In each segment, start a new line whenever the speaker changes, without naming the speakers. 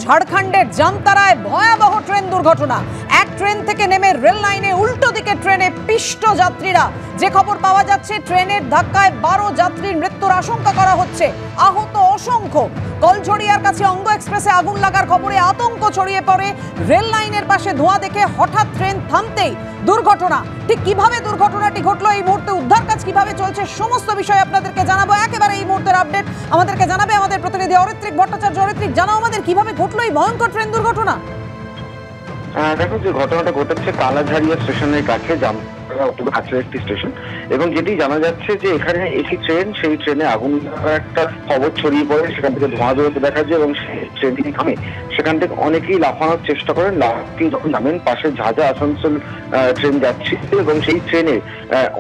ঝাড়খণ্ডের জামতারায় ভয়াবহ ট্রেন দুর্ঘটনা। এক ট্রেন থেকে নেমে রেল লাইনে উল্টো দিকে ট্রেনে পিষ্ট যাত্রীরা। যে খবর পাওয়া যাচ্ছে, ট্রেনের ধাক্কায় 12 যাত্রীর মৃত্যুর আশঙ্কা করা হচ্ছে, আহত অসংখ্য। কলঝড়িয়ার কাছে অঙ্গ এক্সপ্রেসে আগুন লাগার খবরে আতঙ্ক ছড়িয়ে পড়ে। রেল লাইনের পাশে ধোঁয়া দেখে হঠাৎ ট্রেন থামতেই দুর্ঘটনা। ঠিক কিভাবে দুর্ঘটনাটি ঘটলো, এই মুহূর্তে উদ্ধার কাজ কিভাবে চলছে, সমস্ত বিষয় আপনাদেরকে জানাবো। একেবারে এই মুহূর্তের আপডেট আমাদেরকে জানাবে আমাদের প্রতিনিধি অরিত্রিক ভট্টাচার্য। অরিত্রিক, জানাও আমাদের কিভাবে ঘটলো এই ভয়ঙ্কর ট্রেন দুর্ঘটনা।
দেখো, যে ঘটনাটা ঘটেছে কালাঝাড়িয়া স্টেশনের কাছে, কাছের একটি স্টেশন, এবং যেটি জানা যাচ্ছে যে এখানে একটি ট্রেন, সেই ট্রেনে আগুন লাগার একটা খবর ছড়িয়ে পড়ে, সেখান থেকে ধোঁয়া বেরোতে দেখা যায় এবং ট্রেনটি থামে। সেখান থেকে অনেকেই লাফানোর চেষ্টা করেন। যখন নামেন, পাশে ঝাঁঝা আসানসোল ট্রেন যাচ্ছে এবং সেই ট্রেনে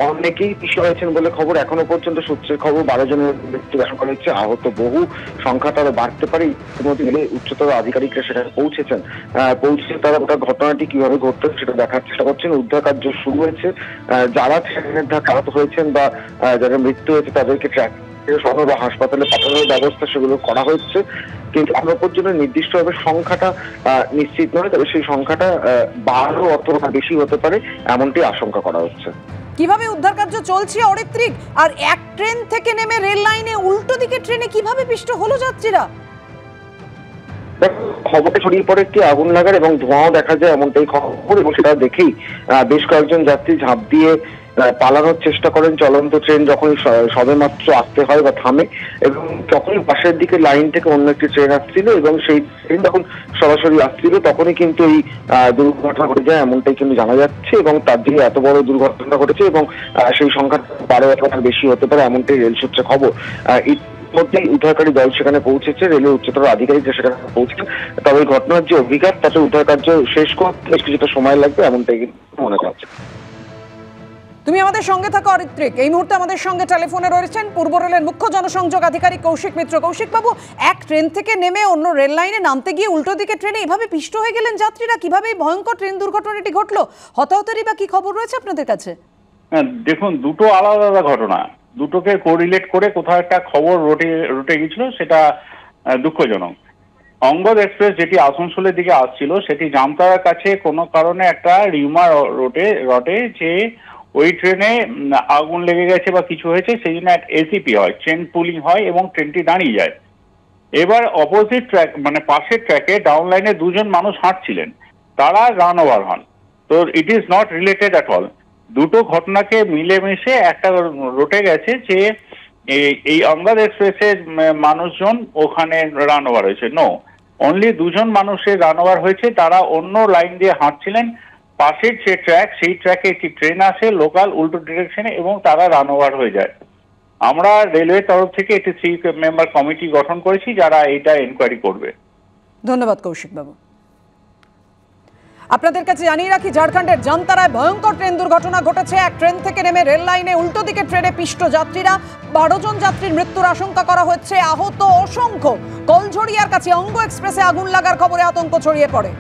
অনেকেই পিছু হয়েছেন বলে খবর। এখনো পর্যন্ত সূত্রের খবর 12 জনের মৃত্যু দেখা করা হচ্ছে, আহত বহু, সংখ্যাটা আরো বাড়তে পারে। ইতিমধ্যে উচ্চতর আধিকারিকরা সেখানে পৌঁছেছেন। পৌঁছে তারা ওটা ঘটনাটি কিভাবে ঘটতো সেটা দেখার চেষ্টা করছেন। উদ্ধার কার্য শুরু হয়েছে। যারা ট্রেনের ধাক্কা আহত হয়েছেন বা যারা মৃত্যু হয়েছে তাদেরকে ট্র্যাক শহর বা হাসপাতালে পাঠানোর ব্যবস্থা সেগুলো করা হচ্ছে, কিন্তু এখনো পর্যন্ত নির্দিষ্টভাবে সংখ্যাটা নিশ্চিত নয়। তবে সেই সংখ্যাটা 12 অথবা বেশি হতে পারে, এমনটি আশঙ্কা করা হচ্ছে।
কিভাবে উদ্ধার কার্য চলছে অরিত্রিক? আর এক ট্রেন থেকে নেমে রেল লাইনে উল্টো দিকে ট্রেনে কিভাবে পিষ্ট হলো যাত্রীরা?
খবরটা ছড়িয়ে পড়ে একটি আগুন লাগার এবং ধোঁয়াও দেখা যায়, এমনটাই খবর। এবং সেটা দেখেই বেশ কয়েকজন যাত্রী ঝাঁপ দিয়ে পালানোর চেষ্টা করেন। চলন্ত ট্রেন যখনই সবে মাত্র আসতে হয় বা থামে, এবং যখনই পাশের দিকে লাইন থেকে অন্য একটি ট্রেন আসছিল এবং সেই ট্রেন যখন সরাসরি আসছিল, তখনই কিন্তু এই দুর্ঘটনা ঘটে যায়, এমনটাই কিন্তু জানা যাচ্ছে। এবং তার দিকে এত বড় দুর্ঘটনা ঘটেছে এবং সেই সংখ্যা 12 অথবা বেশি হতে পারে, এমনটাই রেল সূত্রে খবর। মধ্যেই উদ্ধারকারী দল সেখানে পৌঁছেছে, রেলের উচ্চতর আধিকারিকরা সেখানে পৌঁছেছেন। তবে এই ঘটনার যে অভিঘাত, তাতে উদ্ধার কার্য শেষ করতে বেশ কিছুটা সময় লাগবে, এমনটাই মনে করা হচ্ছে।
তুমি আমাদের সঙ্গে থাকো অরিত্রিক। এই মুহূর্তে আমাদের সঙ্গে টেলিফোনে রয়েছেন পূর্ব রেলের মুখ্য জনসংযোগ আধিকারিক কৌশিক মিত্র। কৌশিক বাবু, এক ট্রেন থেকে নেমে অন্য রেল লাইনে নামতে গিয়ে উল্টো দিকে ট্রেনে এভাবে পিষ্ট হয়ে গেলেন যাত্রীরা, কিভাবে এই ভয়ঙ্কর ট্রেন দুর্ঘটনাটি ঘটলো? হতাহতেরই বা কি খবর রয়েছে আপনাদের কাছে?
দেখুন, দুটো আলাদা আলাদা ঘটনা, দুটোকে কোরিলেট করে কোথাও একটা খবর রটে গেছিল, সেটা দুঃখজনক। অঙ্গদ এক্সপ্রেস যেটি আসানসোলের দিকে আসছিল, সেটি জামতারার কাছে কোনো কারণে একটা রিউমার রটে যে ওই ট্রেনে আগুন লেগে গেছে বা কিছু হয়েছে, সেই জন্য এসিপি হয়, ট্রেন পুলিং হয় এবং ট্রেনটি দাঁড়িয়ে যায়। এবার অপোজিট ট্র্যাক, মানে পাশের ট্র্যাকে ডাউন লাইনে দুজন মানুষ হাঁটছিলেন, তারা রান ওভার হন। তো it is not related at all. দুটো ঘটনাকে মিলেমিশে একটা রটে গেছে যে এই অঙ্গদ এক্সপ্রেসের মানুষজন ওখানে রান ওভার হয়েছে। নো, অনলি দুজন মানুষের রান ওভার হয়েছে, তারা অন্য লাইন দিয়ে হাঁটছিলেন। পাশের যে ট্র্যাক, সেই ট্র্যাকে একটি ট্রেন আসে লোকাল উল্টো ডিরেকশনে এবং তারা রান ওভার হয়ে যায়। আমরা রেলওয়ের তরফ থেকে একটি 3 মেম্বার কমিটি গঠন করেছি, যারা এটা এনকোয়ারি করবে।
ধন্যবাদ কৌশিক বাবু। আপনাদের কাছে জানিয়ে রাখি, ঝাড়খণ্ডের জামতারায় ভয়ঙ্কর ট্রেন দুর্ঘটনা ঘটেছে। এক ট্রেন থেকে নেমে রেল লাইনে উল্টো দিকে ট্রেনে পিষ্ট যাত্রীরা। 12 জন যাত্রীর মৃত্যুর আশঙ্কা করা হচ্ছে, আহত অসংখ্য। কলঝড়িয়ার কাছে অঙ্গ এক্সপ্রেসে আগুন লাগার খবরে আতঙ্ক ছড়িয়ে পড়ে।